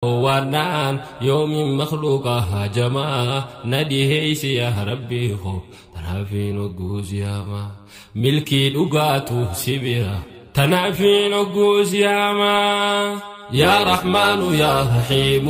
وانان يوم مخلوقها جما نديه يا ربي خو تنافي نقوز ياما ملكي لقاتو سبيرا تنافي نقوز ياما يا رحمن يا رحيم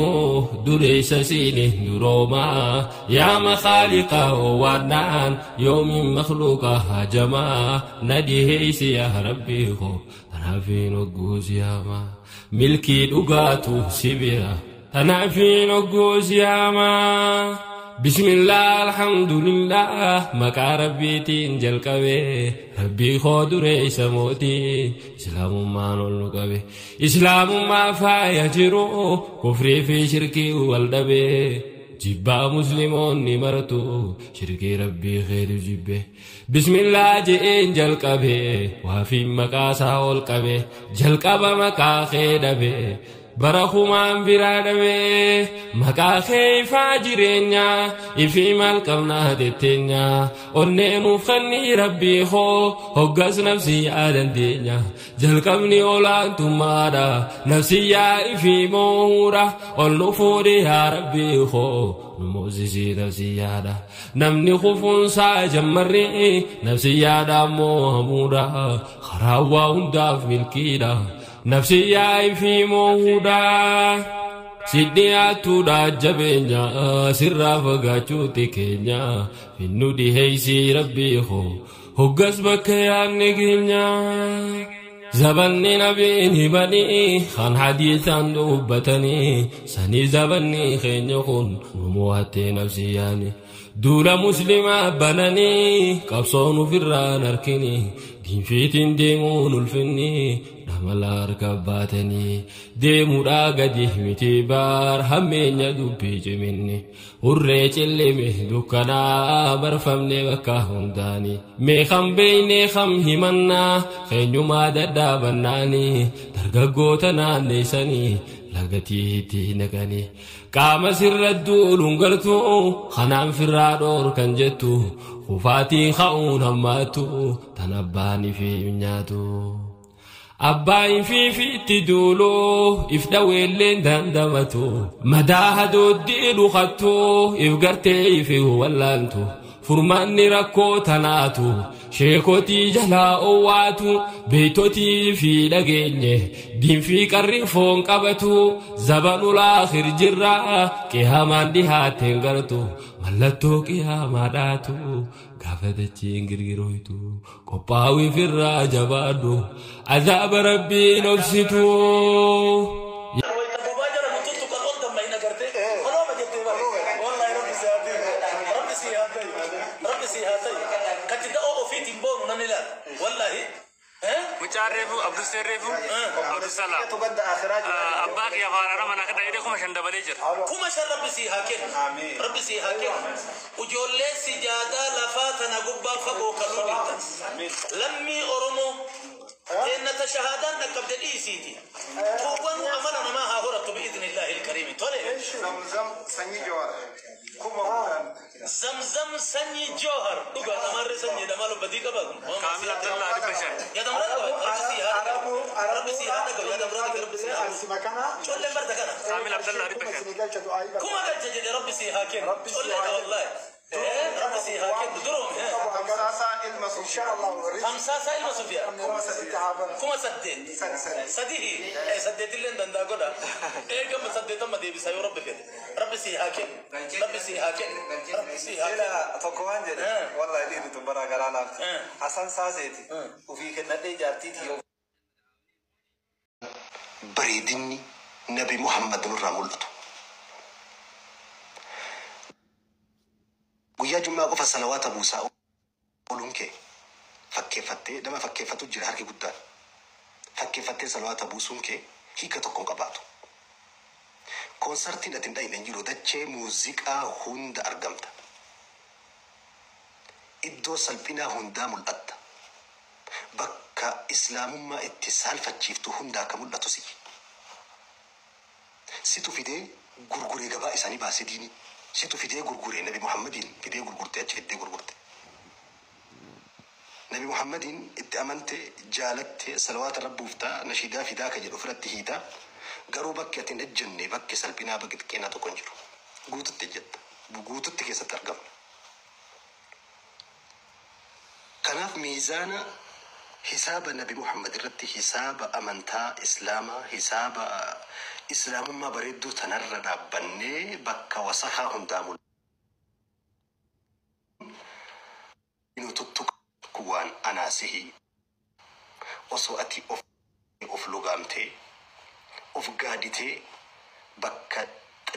دريس سينه دروما يا مخالق وانان يوم مخلوقها جما نديه يا ربي خو تنافي نقوز ياما ملكي لقاتو سبيرا تنافي نقوز ياما بسم الله الحمد لله مكا ربي تنجل قوي ربي خود رئيس موتي إسلام ما نولو قوي إسلام ما فايجرو كفري في شركي والدبي جبا مسلمون نمرتو شركي ربي خير جبه بسم الله جئين جل قبه وفي مكا ساول قبه جل قبه مكا خير به برخومان برادوي مكا خيفا جرينيا إفي مالكمنا دتينيا ونينو فني ربي خو هقس نفسي آدن دينيا جلقبني أولان تمادا نفسي يا إفي مورا والنفوري يا ربي خو نموزيسي نفسي يادا نمني خفون سا جمري نفسي يادا موهمودا خراوا هنداف ملكيدا نفسي يا في مودا سيدياتو دا جبينيا سرا فغاچو تكينيا في النودي هيسي ربي خو هقس بكيا نغينيا زبني نبيني بني خان حديثان دوبتني سني زبني خين يخون ومواتي نفسي يعني دولا مسلمة بناني قبصون فران أركني دين فيتين ديمون الفني نملا ركباتني ديمو راقدي متبار همين يدوبي جميني ورّيج اللي مهدوكنا برفمني بكاهم داني ميخم بيني خم همنا خينيو ما دادا بناني درقاقوتنا ليساني لغتي تينكني قام سر الدول انقلتو خنام فرادور كنجتو خفاتي خاون هماتو تنباني في منياتو أباين في تدولو إفدوي اللين دندمتو مداهدو الديلو خطو إفقرتي في ولانتو فرماني ركو تناتو شيكوتي جلا أواتو بيتوتي في لغيني دين في كرفون قبتو زبانو الآخر جرا كيهامان دي هاتين غرتو ملتو كيهاماداتو كافتتي انجرجرويتو قباوي في الراجبادو عذاب ربي نفسيتو مجاربو عبد السريفو عبد السلام تبدا اخراج اباك يا فارا ما نكدا يدكم شندا بديجر كما شرب سي هاكن رب سي هاكن وجول سجاده لفاتنا غبا فبو كلو لمي اورمو ان تشهادان نكبد ايسيتي توبن وعملنا ما هورت باذن الله الكريم تولي زمزم سني جوهر زمزم سني جوهر دوغا تمر سني دمالو بديكا با كامل عبد الله بشر يا دمر رب سي هذا يا دمر رب سي هذا شو اللي بردكنا كامل عبد الله بشر كما قال جد رب سي هاكين قول والله رب سي هاكين دروم خمسة إن شاء الله خمسة المسوف يا كما سدين سديه سديت اللي عندنا قولا كم سديت ما دي بيسايو رب كده رب سي هاكين رب سي هاكين رب سي هاكين لا فكوان جد والله دي بتبرع قرانا حسن سازيتي وفي كنا دي جارتي تيو بريدني نبي محمد الرامولتو ويا جماعة قف الصلوات أبو ساو قولونك فكفتة دم فكفتة جرهك قدام فكفتة صلوات أبو سونك هي كتكون قباتو كونسرتين أتنداي نجيلو دتشة موسيقى هند أرجمتا إدو سلبنا هندا ملأت بكا إسلام ما اتصال فتشيفتو هندا كمل أتوسي سيتو فيدي غرغوري غبا إساني باسي ديني سيتو فيدي غرغوري نبي محمدين فيدي غرغورتي أتش فيدي غرغورتي نبي محمدين اتأمنت جالت صلوات رب وفتا نشيدا في ذاك جل أفرت هيدا garuu bakki ati hin ejjenne bakki salphinaa bakki xiqqeenaa tokko hin jiru. Guututti ejjetta. Guututti keessatti argamna. Kanaaf miizaana hisaaba Nabi Muhammad irratti hisaaba amantaa Islaamaa hisaaba Islaamummaa bareedduu tanarra dhaabbannee bakka wasahaa hundaamu inu tuttuqu waan anaasihi osoo ati of lugaamtee of gaaditee bakka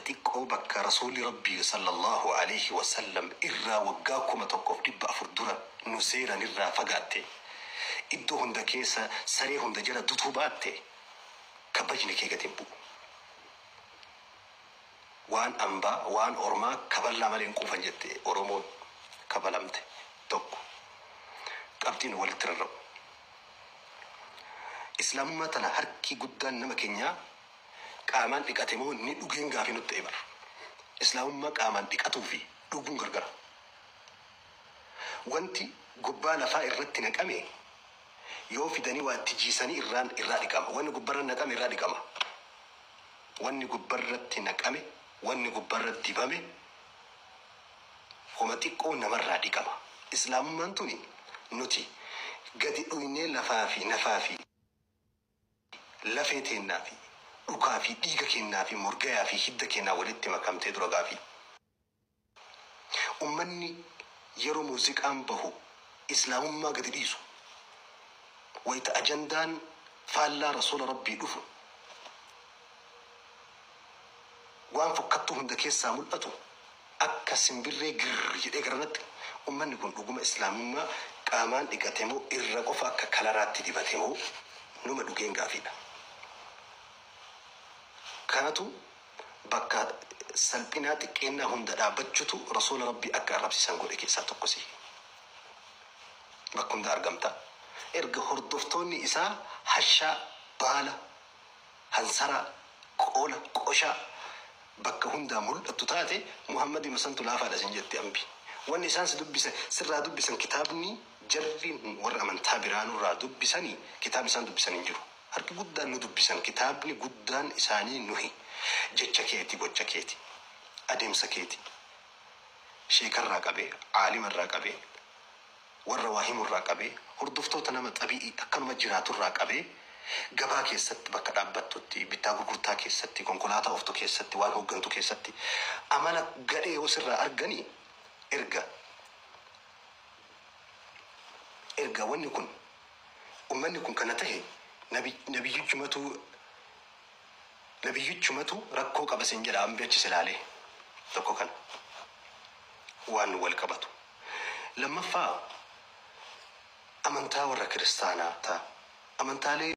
xiqqoo bakka rasuuli rabbii sallallahu alayhi wa sallam irraa waggaa 1400 dura nu seeran irraa fagaatte iddoo hunda keessa saree hunda jala dutuu baatte kabajni kee gadi bu'u. Waan ambaa waan ormaa kaballaa malee hin quufan jette Oromoon kabalamte tokko qabxiin walitti rarra'u. Islaamummaa tana harki guddaan nama keenyaa qaamaan dhiqate moo ni dhugeen gaafii nutti eebar. Islaamummaa qaamaan dhiqatuu fi dhuguun gargara. Wanti gubbaa lafaa irratti naqame yoo fidanii waa itti jiisanii irraa dhiqama. Wanni gubbarra naqame irraa dhiqama. Wanni gubbarratti naqame wanni gubbarra dibame homa xiqqoo namarraa dhiqama. Islaamummaan tuni nuti gadi dhuynee lafaa fi nafaa fi lafee teennaa fi dhukaa fi dhiiga kennaa fi morgayaa fi hidda kennaa walitti makamtee dura gaafii. Ummanni yeroo muuziqaan bahu islaamummaa gadi dhiisu wayita ajandaan faallaa rasuula rabbii dhufu waan fokkattuu hunda keessaa mul'atu akka simbirree girr jedhee garanatti ummanni kun dhuguma islaamummaa qaamaan dhiqate moo irra qofa akka kalaraatti dibate moo numa dhugeen gaafiidha. Kanatu bakka salphinaa xiqqeennaa hunda dhaabbachutu rasuula rabbii akka arrabsiisan godhe keessaa tokkosi. Bakka hunda argamta. Erga hordoftoonni isaa hashaa, baala, hansaraa, qoola, qoshaa bakka hundaa mul'attu taate Muhammad masantu laafaadha sin jetti ambi. Wanni isaan sirraa dubbisan kitaabni jarriin warra amantaa biraanurraa dubbisanii kitaabni isaan dubbisan hin jiru. Harki guddaan nu dubbisan kitaabni guddaan isaanii nuhi jecha keeti gocha keeti adeemsa keeti sheekarraa qabee aalimarraa qabee warra waa himurraa qabee hordoftoota nama xabi'ii akkanuma jiraaturraa qabee gabaa keessatti bakka dhaabbattutti bittaa gurgurtaa keessatti konkolaataa ooftu keessatti waan hooggantu keessatti amala gadhee yoo sirraa arganii erga wanni kun ummanni kun kana ta'e nabiyyichumatu rakkoo qaba sin jedha ambi achi silaalee tokko kana waan wal qabatu. Lammaffaa amantaa warra kiristaanaa ta'a. Amantaalee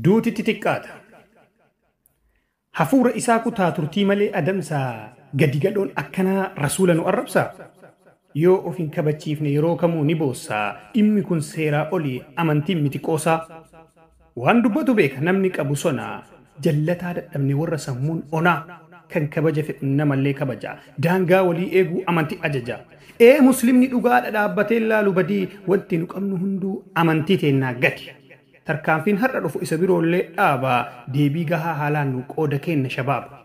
duutitti xiqqaata. Hafuura isaa kutaa turtii malee adamsaa gadi gadhoon akkanaa rasuula nu arrabsaa. Yoo of hin kabachiifne yeroo kamuu ni boossaa. Dhimmi kun seeraa olii amantiin miti qoosaa. Waan dubbatu beeka namni qabu sonaa jallataa dadhabne warra sammuun onaa kan kabaja fedhu namallee kabaja daangaa walii eeguu amantii ajaja. Muslimni dhugaadha dhaabbatee laalu badii wanti nu qabnu hunduu amantii teennaa gati. Tarkaanfiin har'a dhufu isa biroollee dhaabaa deebii gahaa haalaan nu qooda kenna shabaaba.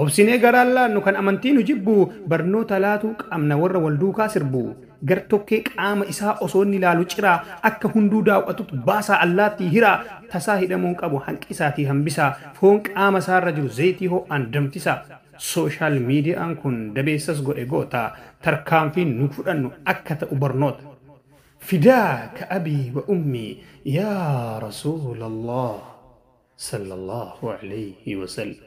Obsinee garaan laannu kan amantii nu jibbu barnoota laatuu qabna warra wal duukaa sirbu. Gartokkee qaama isaa osoo inni ilaalu ciraa akka hunduu daawwatutu baasaa allaattii hiraa tasaa hidhamuun qabu hanqisaatii hambisaa foon qaama isaarra jiru zayitii ho'aan damtisaa. Sooshaal miidiyaan kun dabeessas godhe goota tarkaanfiin nu fudhannu akka ta'u barnoota. Fidaaka abii wa ummii yaa rasuulallah sallallahu alayhi wa sallam.